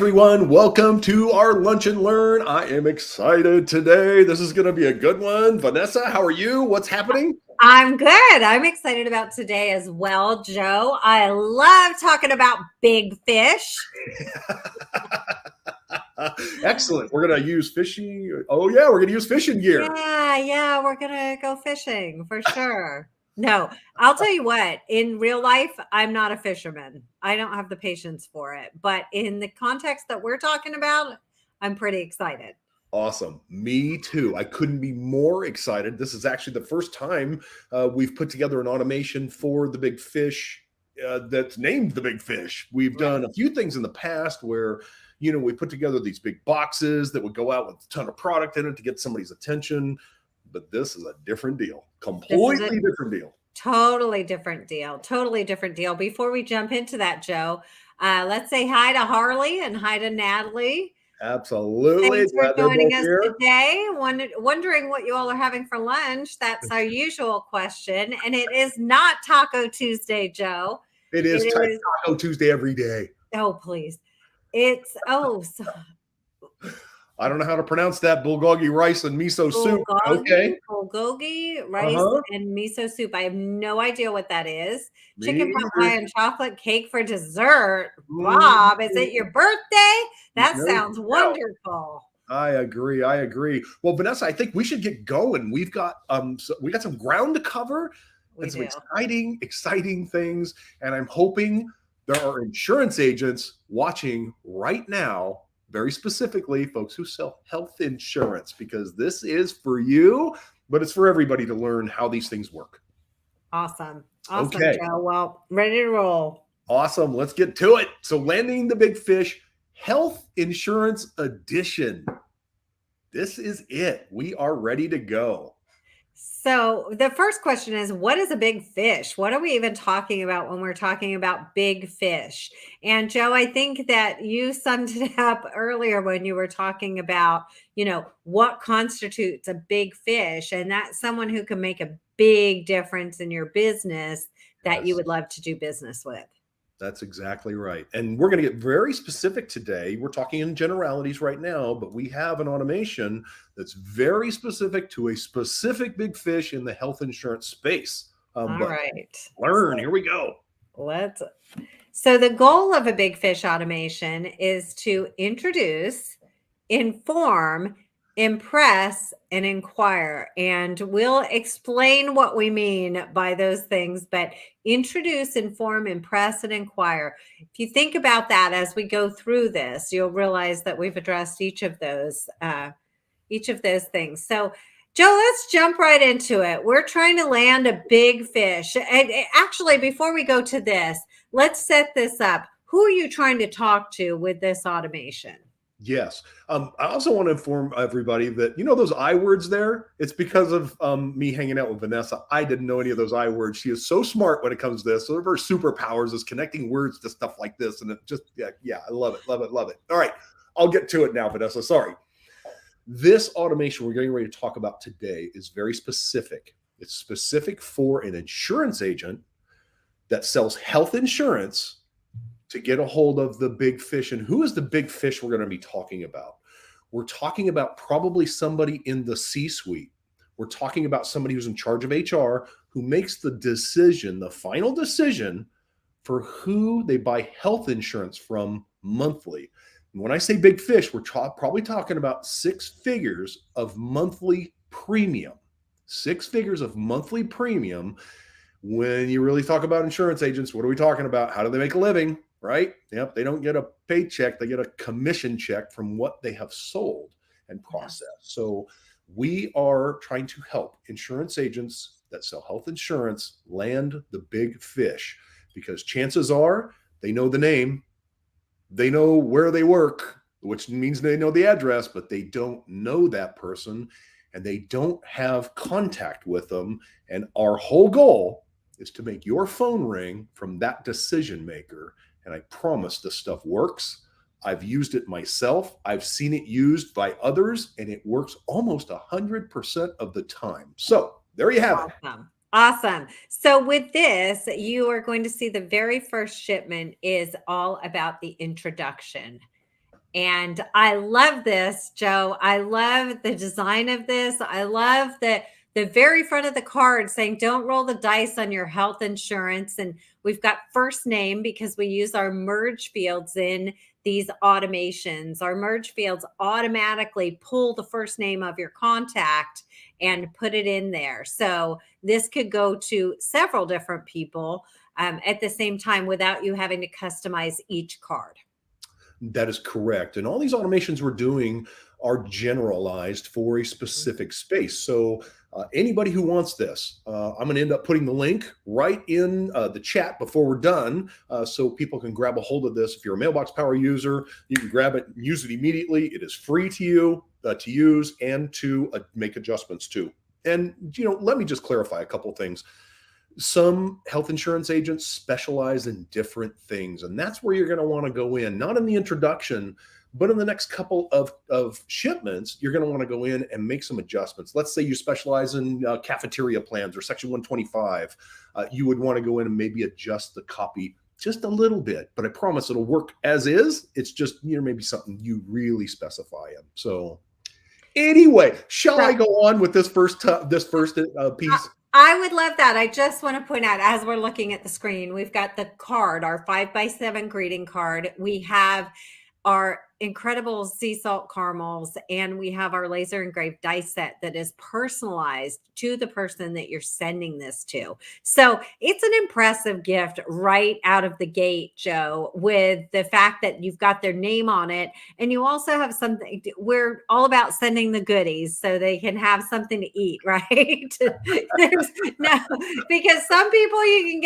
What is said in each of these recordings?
Everyone, welcome to our Lunch and Learn. I am excited today. This is going to be a good one. Vanessa, how are you? What's happening? I'm good. I'm excited about today as well, Joe. I love talking about big fish. Excellent. We're going to use fishing. Oh, yeah, we're going to use fishing gear. Yeah, we're gonna go fishing for sure. No, I'll tell you what, in real life, I'm not a fisherman. I don't have the patience for it. But in the context that we're talking about, I'm pretty excited. Awesome. Me too. I couldn't be more excited. This is actually the first time we've put together an automation for the big fish that's named the big fish. We've done Right. a few things in the past where, we put together these big boxes that would go out with a ton of product in it to get somebody's attention. But this is a different deal, This is a completely different deal. totally different deal. Totally different deal. Before we jump into that, Joe, let's say hi to Harley and hi to Natalie. Absolutely. Thanks for Glad they're joining both us here. today. Wondering what you all are having for lunch. That's our usual question. And it is not Taco Tuesday, Joe. It It is is, Taco Tuesday every day. oh, please. It's, oh, so I don't know how to pronounce that bulgogi rice and miso soup. Okay. bulgogi, rice, Uh-huh. and miso soup. I have no idea what that is. Me Chicken pot either. pie and chocolate cake for dessert. Bob, is Mhm. it your birthday? That No sounds doubt. wonderful. I agree. I agree. Well, Vanessa, I think we should get going. We got some ground to cover We and some do. exciting things. And I'm hoping there are insurance agents watching right now, very specifically, folks who sell health insurance, because this is for you, but it's for everybody to learn how these things work. Awesome. Awesome, Okay. Joe. Well, ready to roll. Awesome. Let's get to it. So, landing the big fish, health insurance edition. This is it. We are ready to go. So, the first question is, what is a big fish? What are we even talking about when we're talking about big fish? And Joe, I think that you summed it up earlier when you were talking about, what constitutes a big fish, and that's someone who can make a big difference in your business that you Yes, would love to do business with. that's exactly right. And we're going to get very specific today. We're talking in generalities right now, but we have an automation that's very specific to a specific big fish in the health insurance space. All But right. learn, here we go. Let's So the goal of a big fish automation is to introduce, inform, impress, and inquire. And we'll explain what we mean by those things, but introduce, inform, impress, and inquire. If you think about that as we go through this, you'll realize that we've addressed each of those things. So Joe, let's jump right into it. We're trying to land a big fish. And actually, before we go to this, let's set this up. Who are you trying to talk to with this automation? Yes. I also want to inform everybody that those I words there. It's because of me hanging out with Vanessa. I didn't know any of those I words. She is so smart when it comes to this. So one of her superpowers is connecting words to stuff like this, and it just yeah, I love it, love it, love it. All right, I'll get to it now, Vanessa. Sorry. This automation we're getting ready to talk about today is very specific. It's specific for an insurance agent that sells health insurance to get a hold of the big fish. And who is the big fish we're going to be talking about? We're talking about probably somebody in the C suite. We're talking about somebody who's in charge of HR who makes the decision, the final decision for who they buy health insurance from monthly. And when I say big fish, we're probably talking about 6 figures of monthly premium. 6 figures of monthly premium. When you really talk about insurance agents, what are we talking about? How do they make a living? Right? Yep. They don't get a paycheck, they get a commission check from what they have sold and Yes. processed. So we are trying to help insurance agents that sell health insurance land the big fish because chances are they know the name, they know where they work, which means they know the address, but they don't know that person and they don't have contact with them. And our whole goal is to make your phone ring from that decision maker. And I promise this stuff works. I've used it myself. I've seen it used by others, and it works almost 100% of the time. So there you have it. Awesome. Awesome. So with this, you are going to see the very first shipment is all about the introduction. And I love this, Joe. I love the design of this. I love the very front of the card saying, don't roll the dice on your health insurance. And we've got first name because we use our merge fields in these automations. Our merge fields automatically pull the first name of your contact and put it in there. So this could go to several different people at the same time without you having to customize each card. That is correct. And all these automations we're doing are generalized for a specific space. So anybody who wants this, I'm going to end up putting the link right in the chat before we're done, so people can grab a hold of this. If you're a Mailbox Power user, you can grab it and use it immediately. It is free to you to use and to make adjustments to. And, let me just clarify a couple of things. Some health insurance agents specialize in different things, and that's where you're going to want to go in, not in the introduction, but in the next couple of shipments. You're going to want to go in and make some adjustments. Let's say you specialize in cafeteria plans or Section 125. You would want to go in and maybe adjust the copy just a little bit, but I promise it'll work as is. It's just, maybe something you really specify in. So anyway, shall I go on with this first piece? I would love that. I just want to point out, as we're looking at the screen, we've got the card, our 5x7 greeting card. We have our incredible sea salt caramels, and we have our laser engraved dice set that is personalized to the person that you're sending this to. So it's an impressive gift right out of the gate, Joe, with the fact that you've got their name on it. And you also have something, we're all about sending the goodies so they can have something to eat, right? No, because some people you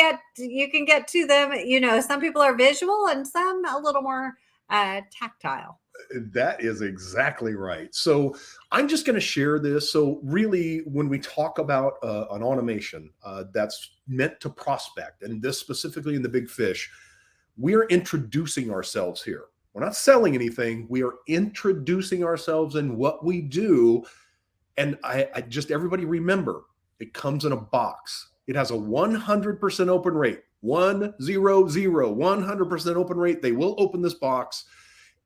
can get to them, some people are visual and some a little more tactile. That is exactly right. So I'm just going to share this. So really, when we talk about an automation that's meant to prospect, and this specifically in the big fish, we're introducing ourselves here. We're not selling anything. We are introducing ourselves in what we do. And I just, everybody remember, it comes in a box. It has a 100% open rate. 100% open rate. They will open this box,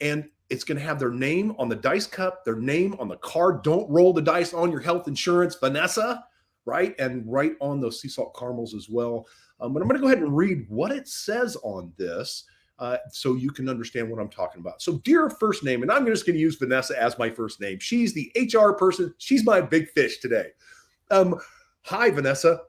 and it's going to have their name on the dice cup, their name on the card. Don't roll the dice on your health insurance, Vanessa, right? And right on those sea salt caramels as well. But I'm going to go ahead and read what it says on this so you can understand what I'm talking about. So dear first name, and I'm just going to use Vanessa as my first name. She's the HR person. She's my big fish today. Hi, Vanessa.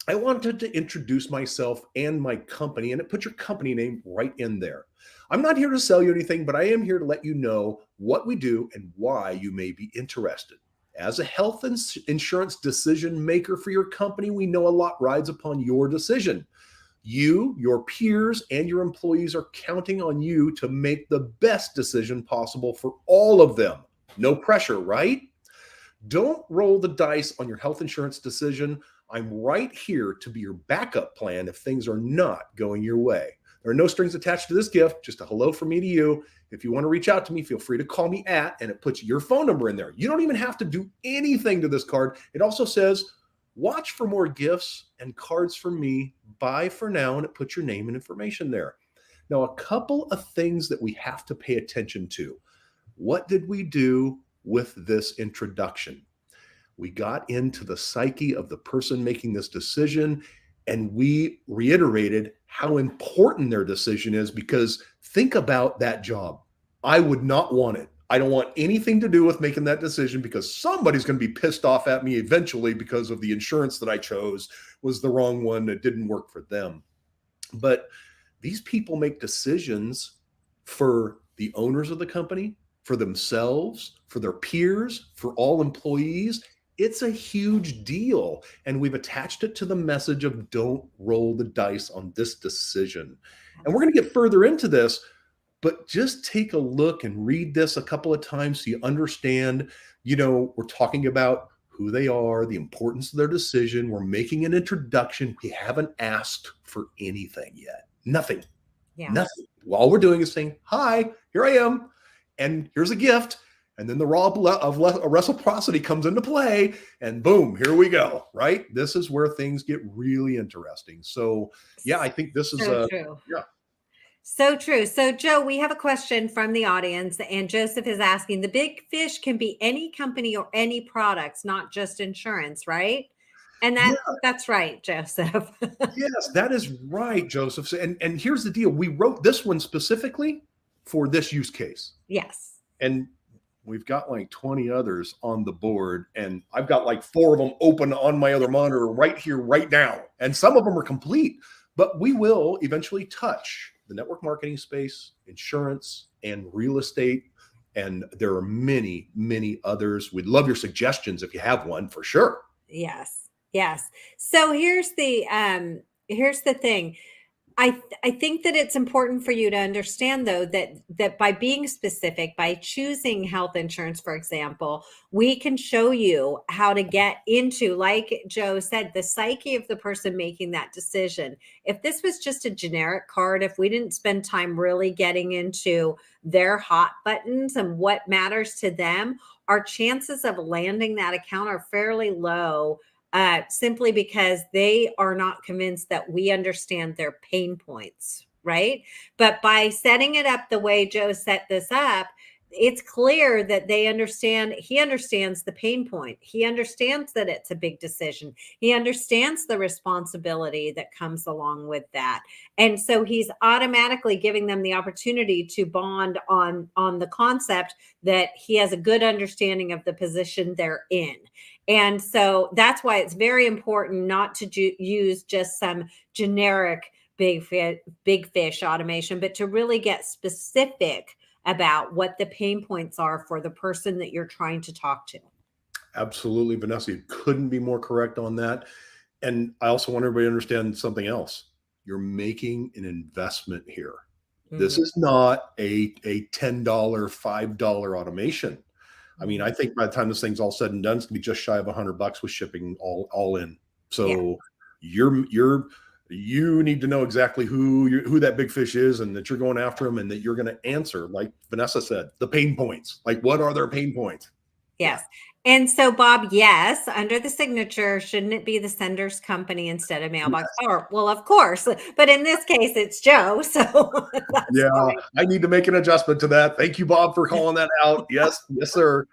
I wanted to introduce myself and my company, and it put your company name right in there. I'm not here to sell you anything, but I am here to let you know what we do and why you may be interested. As a health insurance decision maker for your company, we know a lot rides upon your decision. You, your peers, and your employees are counting on you to make the best decision possible for all of them. No pressure, right? Don't roll the dice on your health insurance decision. I'm right here to be your backup plan if things are not going your way. There are no strings attached to this gift, just a hello from me to you. If you want to reach out to me, feel free to call me at, and it puts your phone number in there. You don't even have to do anything to this card. It also says, watch for more gifts and cards from me. Bye for now, and it puts your name and information there. Now, a couple of things that we have to pay attention to. What did we do with this introduction? We got into the psyche of the person making this decision, and we reiterated how important their decision is, because think about that job. I would not want it. I don't want anything to do with making that decision, because somebody's going to be pissed off at me eventually because of the insurance that I chose was the wrong one. That didn't work for them. But these people make decisions for the owners of the company, for themselves, for their peers, for all employees. It's a huge deal. And we've attached it to the message of don't roll the dice on this decision. And we're going to get further into this, but just take a look and read this a couple of times so you understand, we're talking about who they are, the importance of their decision. We're making an introduction. We haven't asked for anything yet. Nothing. Yeah. Nothing. All we're doing is saying, hi, here I am. And here's a gift. And then the raw of reciprocity comes into play, and boom, here we go, right? This is where things get really interesting. So, yeah, I think this is so true. Yeah. So true. So, Joe, we have a question from the audience, and Joseph is asking, the big fish can be any company or any products, not just insurance, right? And Yeah, that's right, Joseph. yes, that is right, Joseph. And here's the deal. We wrote this one specifically for this use case. Yes. And we've got like 20 others on the board, and I've got like 4 of them open on my other monitor right here, right now. And some of them are complete, but we will eventually touch the network marketing space, insurance, and real estate. And there are many, many others. We'd love your suggestions if you have one for sure. Yes. Yes. So here's the thing. I think that it's important for you to understand, though, that by being specific, by choosing health insurance, for example, we can show you how to get into, like Joe said, the psyche of the person making that decision. If this was just a generic card, if we didn't spend time really getting into their hot buttons and what matters to them, our chances of landing that account are fairly low, simply because they are not convinced that we understand their pain points, right? But by setting it up the way Joe set this up, it's clear that they understand, he understands the pain point. He understands that it's a big decision. He understands the responsibility that comes along with that. And so he's automatically giving them the opportunity to bond on the concept that he has a good understanding of the position they're in. And so that's why it's very important not to use just some generic big fish automation, but to really get specific about what the pain points are for the person that you're trying to talk to. Absolutely, Vanessa. You couldn't be more correct on that. And I also want everybody to understand something else. You're making an investment here. This Mhm. is not a $10, $5 automation. I mean, I think by the time this thing's all said and done, it's gonna be just shy of $100 with shipping all in. Yeah. So you need to know exactly who that big fish is, and that you're going after them, and that you're going to answer, like Vanessa said, the pain points. Like, what are their pain points? Yeah. Yes. And so, Bob, yes, under the signature, shouldn't it be the sender's company instead of mailbox? Or, well, of course, but in this case, it's Joe. So that's Yeah, fine. I need to make an adjustment to that. Thank you, Bob, for calling that out. Yes, yes, sir.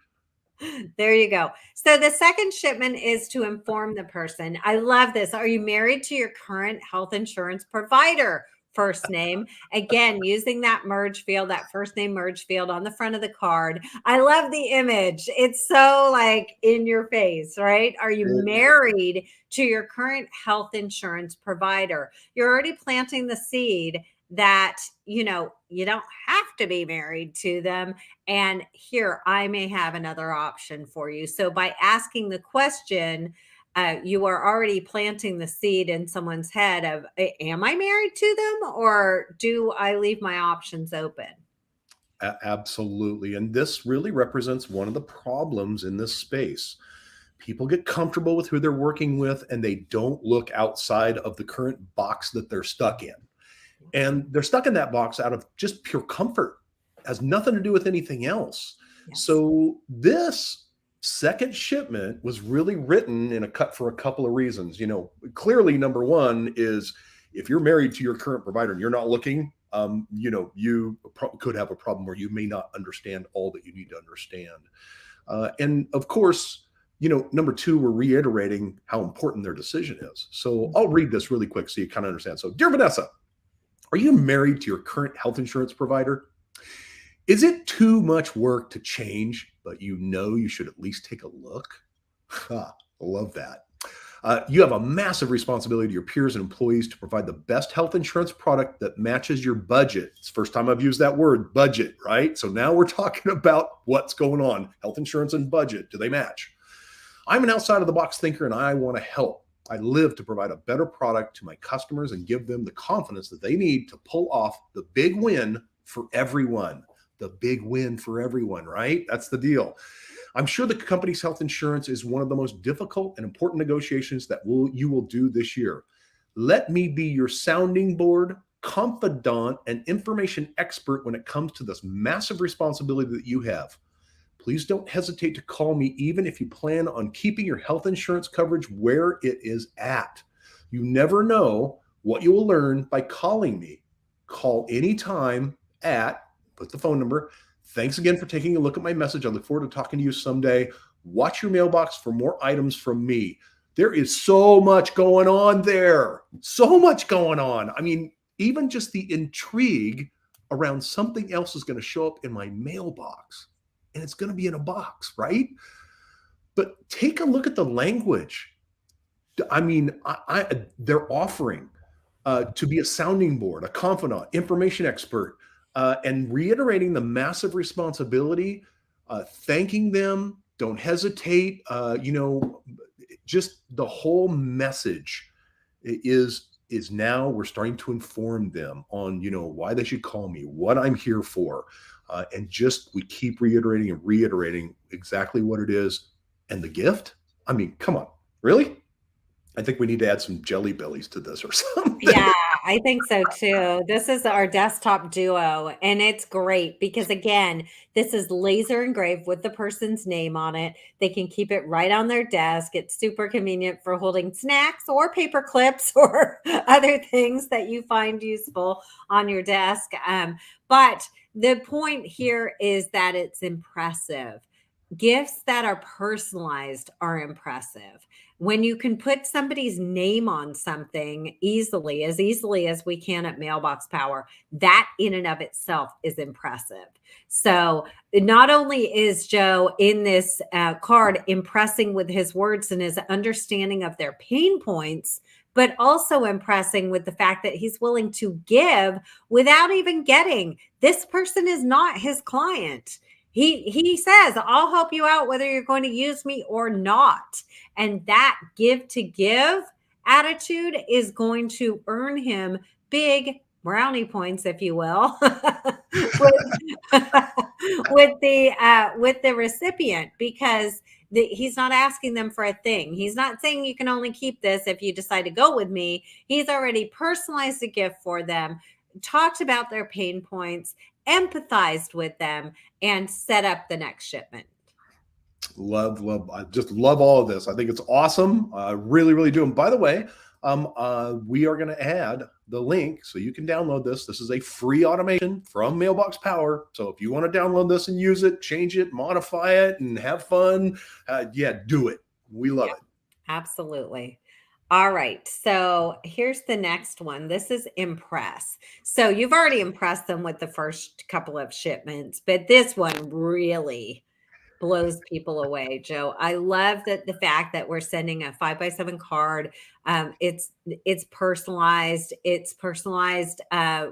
There you go. So the second shipment is to inform the person. I love this. Are you married to your current health insurance provider? First name. Again, using that merge field, that first name merge field on the front of the card. I love the image. It's so like in your face, right? Are you married to your current health insurance provider? You're already planting the seed that, you don't have to be married to them. And here, I may have another option for you. So by asking the question, you are already planting the seed in someone's head of, am I married to them, or do I leave my options open? Absolutely. And this really represents one of the problems in this space. People get comfortable with who they're working with, and they don't look outside of the current box that they're stuck in. And they're stuck in that box out of just pure comfort. It has nothing to do with anything else. Yes. So this second shipment was really written in a cut for a couple of reasons. Clearly, number one is, if you're married to your current provider and you're not looking, you could have a problem where you may not understand all that you need to understand. And of course, number two, we're reiterating how important their decision is. So I'll read this really quick so you kind of understand. So, dear Vanessa, are you married to your current health insurance provider? Is it too much work to change, but you should at least take a look? I love that. You have a massive responsibility to your peers and employees to provide the best health insurance product that matches your budget. It's the first time I've used that word, budget, right? So now we're talking about what's going on. Health insurance and budget, do they match? I'm an outside of the box thinker, and I want to help. I live to provide a better product to my customers and give them the confidence that they need to pull off the big win for everyone. The big win for everyone, right? That's the deal. I'm sure the company's health insurance is one of the most difficult and important negotiations that you will do this year. Let me be your sounding board, confidant, and information expert when it comes to this massive responsibility that you have. Please don't hesitate to call me, even if you plan on keeping your health insurance coverage where it is at. You never know what you will learn by calling me. Call anytime at, put the phone number. Thanks again for taking a look at my message. I look forward to talking to you someday. Watch your mailbox for more items from me. There is so much going on there. So much going on. I mean, even just the intrigue around something else is going to show up in my mailbox, and it's going to be in a box, right? But take a look at the language. I mean, they're offering to be a sounding board, a confidant, information expert, and reiterating the massive responsibility, thanking them, don't hesitate. Just the whole message is now we're starting to inform them on why they should call me, what I'm here for, and just we keep reiterating and reiterating exactly what it is. And the gift, I mean, come on, really? I think we need to add some jelly bellies to this or something. Yeah, I think so too. This is our desktop duo, and it's great because, again, this is laser engraved with the person's name on it. They can keep it right on their desk. It's super convenient for holding snacks or paper clips or other things that you find useful on your desk. But the point here is that it's impressive. Gifts that are personalized are impressive. When you can put somebody's name on something easily as we can at Mailbox Power, that in and of itself is impressive. So not only is Joe in this card impressing with his words and his understanding of their pain points, but also impressing with the fact that he's willing to give without even getting. This person is not his client. He says, I'll help you out whether you're going to use me or not. And that give to give attitude is going to earn him big brownie points, if you will, with the recipient, because he's not asking them for a thing. He's not saying you can only keep this if you decide to go with me. He's already personalized a gift for them, talked about their pain points, empathized with them, and set up the next shipment. Love. I just love all of this. I think it's awesome. Really, really do. And by the way, we are going to add the link so you can download this. This is a free automation from Mailbox Power. So if you want to download this and use it, change it, modify it, and have fun, do it. We love it. Absolutely. All right. So here's the next one. This is impress. So you've already impressed them with the first couple of shipments, but this one really blows people away, Joe. I love that the fact that we're sending a 5x7 card. It's personalized. It's personalized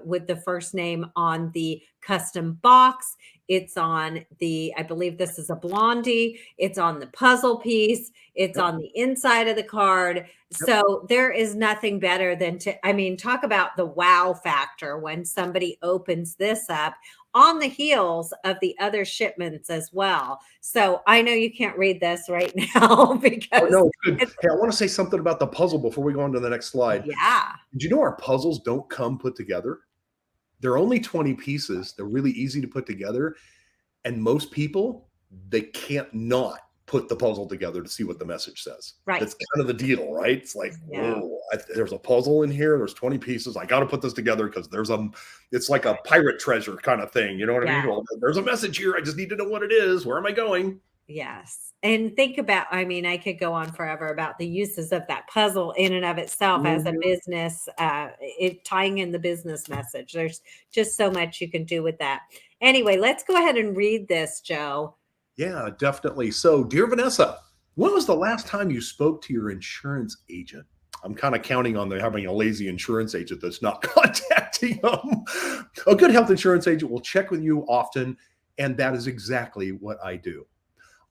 with the first name on the custom box. It's on I believe this is a blondie. It's on the puzzle piece. It's on the inside of the card. So there is nothing better than talk about the wow factor when somebody opens this up on the heels of the other shipments as well. So I know you can't read this right now because Good. Hey, I want to say something about the puzzle before we go on to the next slide. Yeah. Did you know our puzzles don't come put together? They're only 20 pieces. They're really easy to put together. And most people, they can't not put the puzzle together to see what the message says. Right. That's kind of the deal, right? It's like, there's a puzzle in here. There's 20 pieces. I got to put this together because it's like a pirate treasure kind of thing. You know what I mean? Well, there's a message here. I just need to know what it is. Where am I going? Yes. And think about, I could go on forever about the uses of that puzzle in and of itself as a business, tying in the business message. There's just so much you can do with that. Anyway, let's go ahead and read this, Joe. Yeah, definitely. So, dear Vanessa, when was the last time you spoke to your insurance agent? I'm kind of counting on having a lazy insurance agent that's not contacting them. A good health insurance agent will check with you often, and that is exactly what I do.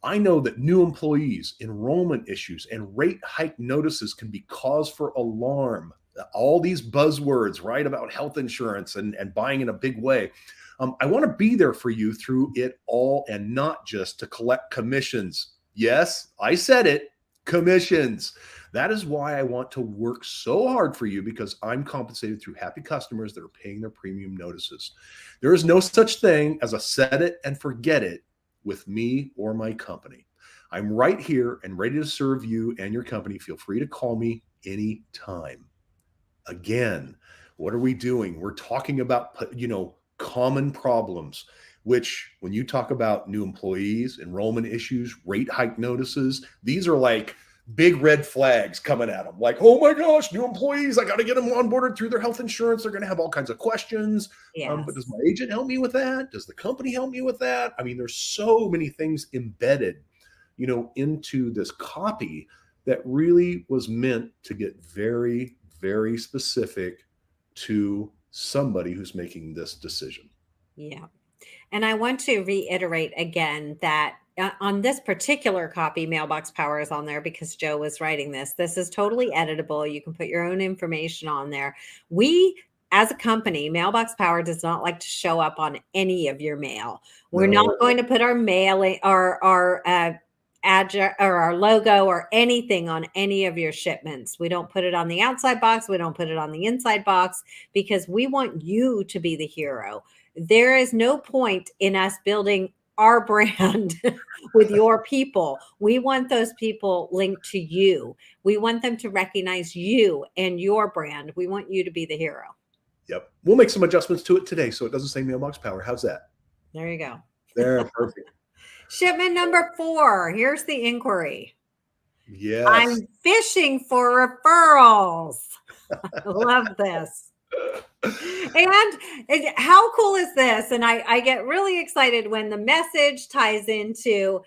I know that new employees, enrollment issues, and rate hike notices can be cause for alarm. All these buzzwords, right, about health insurance and buying in a big way. I want to be there for you through it all and not just to collect commissions. Yes, I said it, commissions. That is why I want to work so hard for you, because I'm compensated through happy customers that are paying their premium notices. There is no such thing as a set it and forget it with me or my company. I'm right here and ready to serve you and your company. Feel free to call me anytime. Again, What are we doing? We're talking about, common problems, which when you talk about new employees, enrollment issues, rate hike notices, these are like big red flags coming at them. Like, oh my gosh, new employees, I got to get them onboarded through their health insurance. They're going to have all kinds of questions. But does Yes. my agent help me with that? Does the company help me with that? I mean, there's so many things embedded, into this copy that really was meant to get very, very specific to somebody who's making this decision. Yeah. And I want to reiterate again that on this particular copy, Mailbox Power is on there because Joe was writing this. This is totally editable. You can put your own information on there. We, as a company, Mailbox Power does not like to show up on any of your mail. We're No. not going to put our mailing or our address or our logo or anything on any of your shipments. We don't put it on the outside box. We don't put it on the inside box because we want you to be the hero. There is no point in us building our brand with your people. We want those people linked to you. We want them to recognize you and your brand. We want you to be the hero. Yep. We'll make some adjustments to it today so it doesn't say Mailbox Power. How's that? There you go. There, perfect. Shipment number 4. Here's the inquiry. Yes. I'm fishing for referrals. I love this. And how cool is this? And I get really excited when the message ties into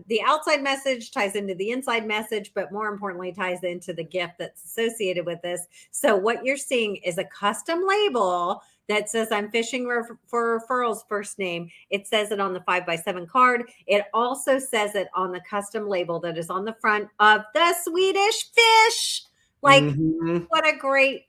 the outside message ties into the inside message, but more importantly, ties into the gift that's associated with this. So what you're seeing is a custom label that says I'm fishing for referrals first name. It says it on the 5x7 card. It also says it on the custom label that is on the front of the Swedish fish. Like what a great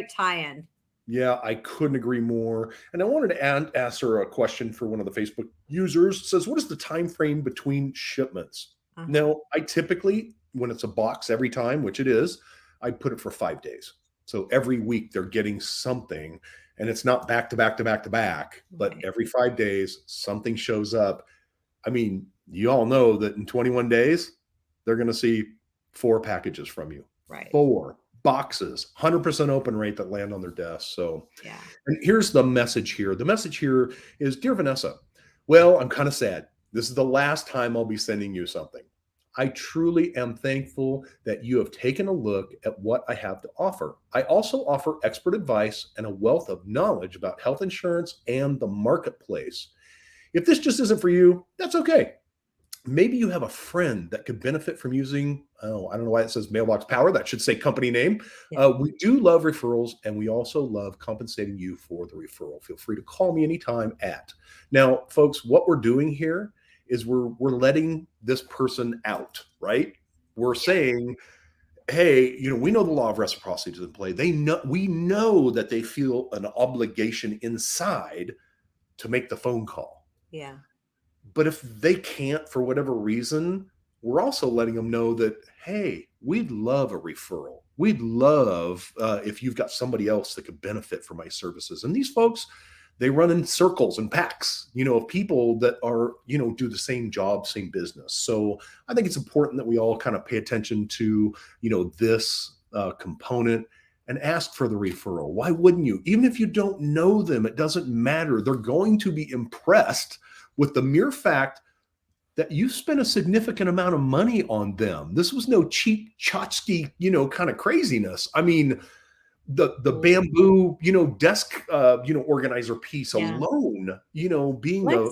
tie-in. Yeah, I couldn't agree more. And I wanted to answer a question for one of the Facebook users. It says, what is the time frame between shipments? Now, I typically, when it's a box every time, which it is, I put it for 5 days. So every week they're getting something, and it's not back to back to back to back, but every 5 days something shows up. I mean, you all know that in 21 days, they're going to see 4 packages from you. Right. 4 boxes, 100% open rate that land on their desk. So, and here's the message here. The message here is, Dear Vanessa, well, I'm kind of sad. This is the last time I'll be sending you something. I truly am thankful that you have taken a look at what I have to offer. I also offer expert advice and a wealth of knowledge about health insurance and the marketplace. If this just isn't for you, that's okay. Maybe you have a friend that could benefit from using, I don't know why it says Mailbox Power. That should say company name. We do love referrals, and we also love compensating you for the referral. Feel free to call me anytime at. Now, folks, what we're doing here is we're letting this person out, right? We're saying, hey, we know the law of reciprocity is in play. We know that they feel an obligation inside to make the phone call. Yeah. But if they can't for whatever reason, we're also letting them know that, hey, we'd love a referral. We'd love if you've got somebody else that could benefit from my services. And these folks, they run in circles and packs, of people that are, do the same job, same business. So I think it's important that we all kind of pay attention to, this component and ask for the referral. Why wouldn't you? Even if you don't know them, it doesn't matter. They're going to be impressed with the mere fact that you spent a significant amount of money on them. This was no cheap tchotchke, kind of craziness. I mean, the bamboo, desk, organizer piece alone, being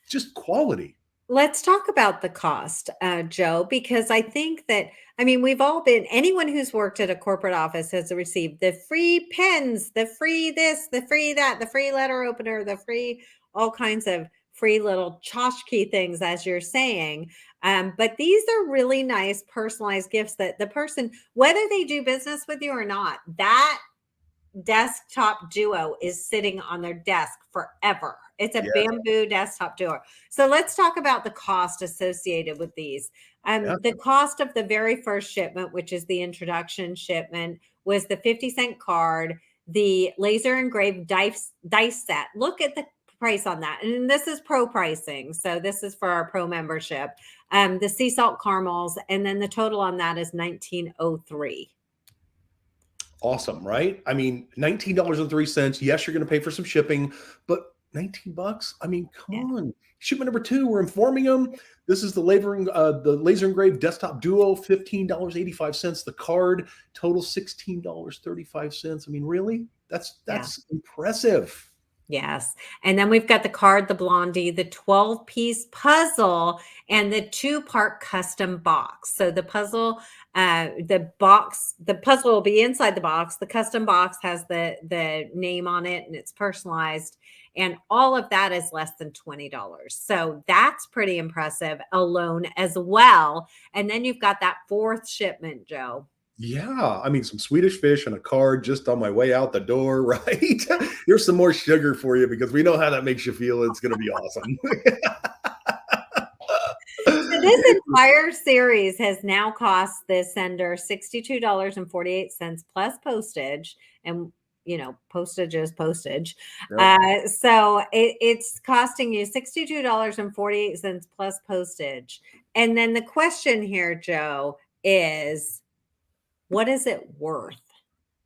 just quality. Let's talk about the cost, Joe, because I think that, we've all anyone who's worked at a corporate office has received the free pens, the free this, the free that, the free letter opener, the free, all kinds of free little tchotchke things, as you're saying. But these are really nice personalized gifts that the person, whether they do business with you or not, that desktop duo is sitting on their desk forever. It's a bamboo desktop duo. So let's talk about the cost associated with these. The cost of the very first shipment, which is the introduction shipment, was the 50-cent card, the laser engraved dice set. Look at the price on that. And this is pro pricing. So this is for our pro membership. The sea salt caramels. And then the total on that is $19.03. Awesome, right? I mean, $19.03. Yes, you're going to pay for some shipping, but 19 bucks? I mean, come Yeah. on. Shipment number two, we're informing them. This is the laser engraved desktop duo, $15.85. The card, total $16.35. I mean, really? That's Yeah. that's impressive. Yes. And then we've got the card, the Blondie, the 12-piece puzzle, and the two-part custom box. So the puzzle, the puzzle will be inside the box. The custom box has the name on it and it's personalized. And all of that is less than $20. So that's pretty impressive alone as well. And then you've got that fourth shipment, Joe. Yeah, I mean, some Swedish fish and a card just on my way out the door, right? Here's some more sugar for you because we know how that makes you feel. It's going to be awesome. So this entire series has now cost the sender $62.48 plus postage. And, postage is postage. Yep. So it's costing you $62.48 plus postage. And then the question here, Joe, is what is it worth?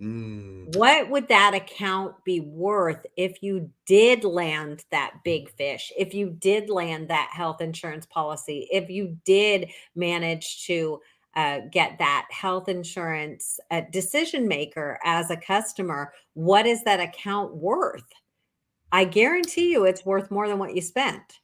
Mm. What would that account be worth if you did land that big fish, if you did land that health insurance policy, if you did manage to get that health insurance decision maker as a customer? What is that account worth? I guarantee you it's worth more than what you spent.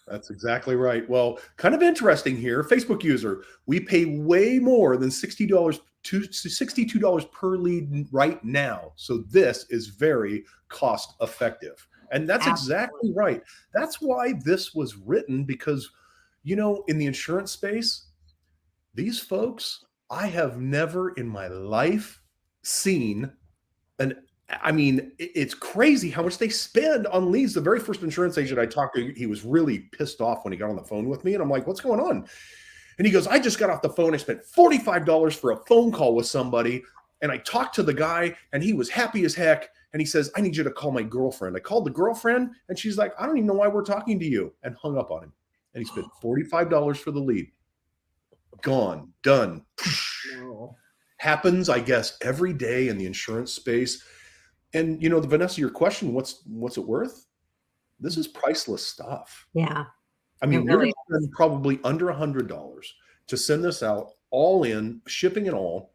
That's exactly right. Well, kind of interesting here. Facebook user, we pay way more than $60 to $62 per lead right now. So this is very cost effective. And that's exactly Absolutely. right. That's why this was written because, in the insurance space, these folks, I have never in my life seen an I mean, it's crazy how much they spend on leads. The very first insurance agent I talked to, he was really pissed off when he got on the phone with me. And I'm like, what's going on? And he goes, I just got off the phone. I spent $45 for a phone call with somebody. And I talked to the guy and he was happy as heck. And he says, I need you to call my girlfriend. I called the girlfriend and she's like, I don't even know why we're talking to you, and hung up on him. And he spent $45 for the lead. Gone, done. No. Happens, I guess, every day in the insurance space. And the Vanessa, your question, what's it worth? This is priceless stuff. Yeah. I mean, It you're going really to spend probably under $100 to send this out, all in shipping and all,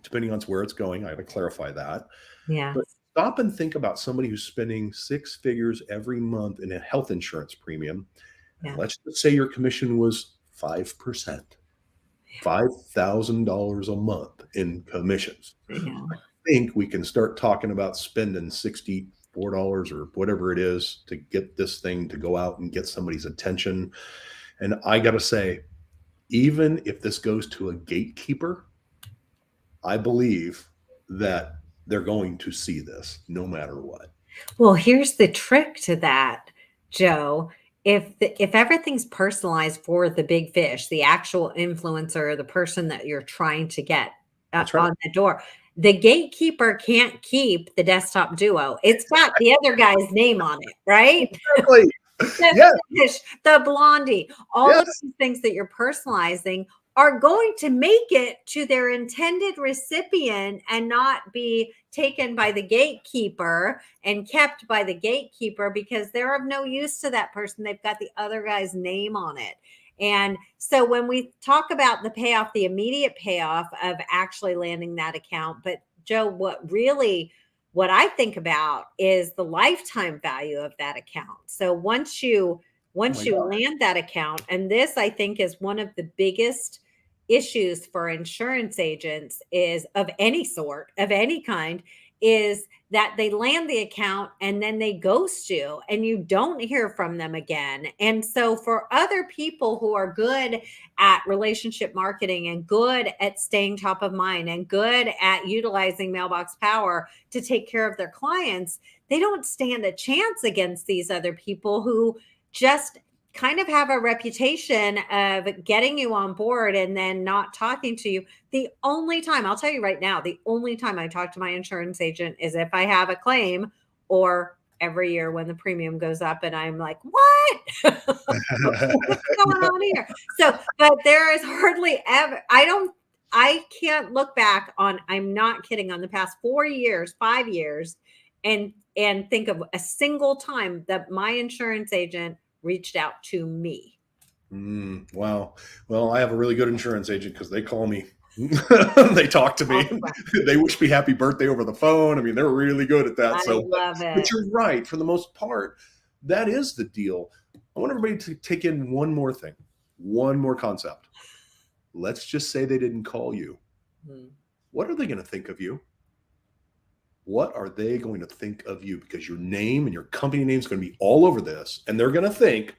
depending on where it's going. I have to clarify that. Yeah. But stop and think about somebody who's spending six figures every month in a health insurance premium. Yeah. Let's just say your commission was 5%, $5,000 a month in commissions. Yeah. Think we can start talking about spending $64 or whatever it is to get this thing to go out and get somebody's attention. And I got to say, even if this goes to a gatekeeper, I believe that they're going to see this no matter what. Well, here's the trick to that, Joe. If everything's personalized for the big fish, the actual influencer, the person that you're trying to get That's right. on the door, the gatekeeper can't keep the desktop duo. It's got the other guy's name on it, right? Exactly. The Yes. fish, the Blondie, all of Yes. these things that you're personalizing are going to make it to their intended recipient and not be taken by the gatekeeper and kept by the gatekeeper because they're of no use to that person. They've got the other guy's name on it. And so when we talk about the payoff, the immediate payoff of actually landing that account, but Joe, what I think about is the lifetime value of that account. So once you Oh my God. land that account, and this I think is one of the biggest issues for insurance agents is of any sort, of any kind, is that they land the account and then they ghost you and you don't hear from them again. And so for other people who are good at relationship marketing and good at staying top of mind and good at utilizing mailbox power to take care of their clients, they don't stand a chance against these other people who just kind of have a reputation of getting you on board and then not talking to you. The only time, I'll tell you right now, the only time I talk to my insurance agent is if I have a claim or every year when the premium goes up and I'm like, what? What's going on here? So, but there is hardly ever, I don't I can't look back on, I'm not kidding, on the past 4 years, 5 years, and think of a single time that my insurance agent reached out to me. Wow. Well, I have a really good insurance agent because they call me. They talk to me. Awesome. They wish me happy birthday over the phone. I mean, they're really good at that. I So, love but it. you're right. For the most part, that is the deal. I want everybody to take in one more thing, one more concept. Let's just say they didn't call you. What are they going to think of you? What are they going to think of you? Because your name and your company name is going to be all over this. And they're going to think,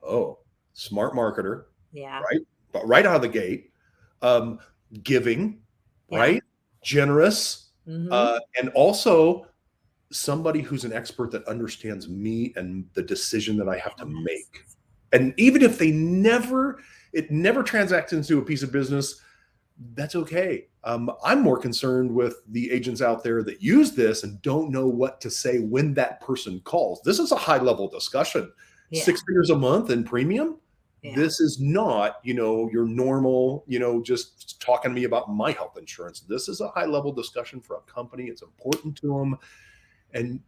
oh, smart marketer, Yeah. right? But right out of the gate, giving, Yeah. right? Generous, Mhm. and also somebody who's an expert that understands me and the decision that I have to make. And even if it never transacts into a piece of business, that's okay. I'm more concerned with the agents out there that use this and don't know what to say when that person calls. This is a high level discussion. Yeah. 6 figures a month in premium. Yeah. This is not, your normal, just talking to me about my health insurance. This is a high level discussion for a company. It's important to them. And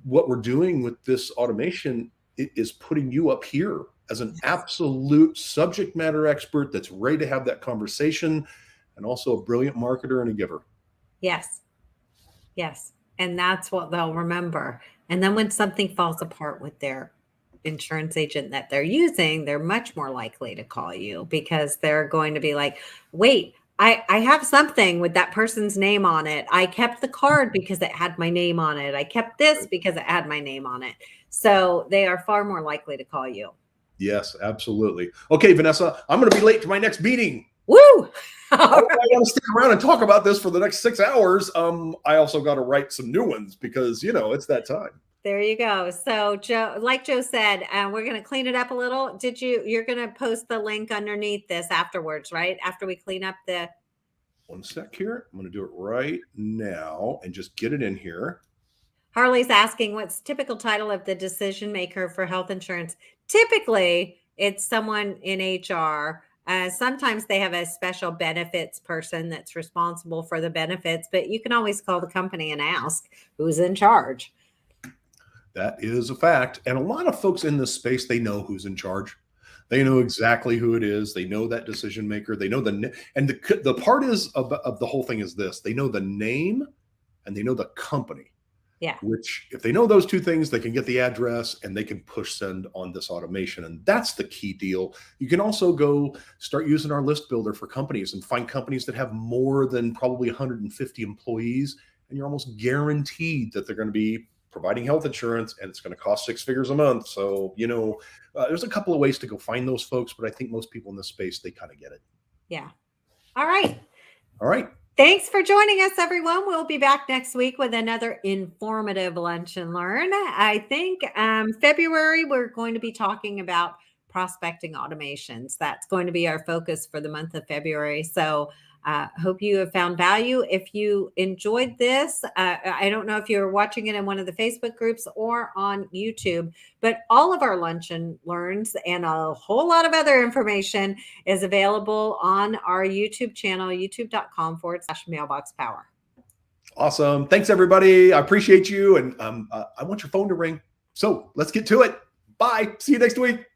what we're doing with this automation is putting you up here as an absolute subject matter expert that's ready to have that conversation, and also a brilliant marketer and a giver. Yes. Yes. And that's what they'll remember. And then when something falls apart with their insurance agent that they're using, they're much more likely to call you, because they're going to be like, wait, I have something with that person's name on it. I kept the card because it had my name on it. I kept this because it had my name on it. So they are far more likely to call you. Yes, absolutely. Okay, Vanessa, I'm going to be late to my next meeting. Woo! I want to stick around and talk about this for the next 6 hours. I also got to write some new ones because, it's that time. There you go. So Joe, like Joe said, we're going to clean it up a little. You're going to post the link underneath this afterwards, right? After we clean up the. One sec here. I'm going to do it right now and just get it in here. Harley's asking, what's typical title of the decision maker for health insurance? Typically, it's someone in HR. Sometimes they have a special benefits person that's responsible for the benefits, but you can always call the company and ask who's in charge. That is a fact. And a lot of folks in this space, they know who's in charge. They know exactly who it is. They know that decision maker. They know and the part is of the whole thing is this: they know the name and they know the company. Yeah. Which, if they know those two things, they can get the address and they can push send on this automation. And that's the key deal. You can also go start using our list builder for companies and find companies that have more than probably 150 employees, and you're almost guaranteed that they're going to be providing health insurance, and it's going to cost 6 figures a month. So, there's a couple of ways to go find those folks, but I think most people in this space, they kind of get it. Yeah. All right. All right. Thanks for joining us, everyone. We'll be back next week with another informative lunch and learn. I think February, we're going to be talking about prospecting automations. That's going to be our focus for the month of February. So hope you have found value. If you enjoyed this, I don't know if you're watching it in one of the Facebook groups or on YouTube, but all of our lunch and learns and a whole lot of other information is available on our YouTube channel, youtube.com/mailboxpower. Awesome. Thanks, everybody. I appreciate you. And I want your phone to ring. So let's get to it. Bye. See you next week.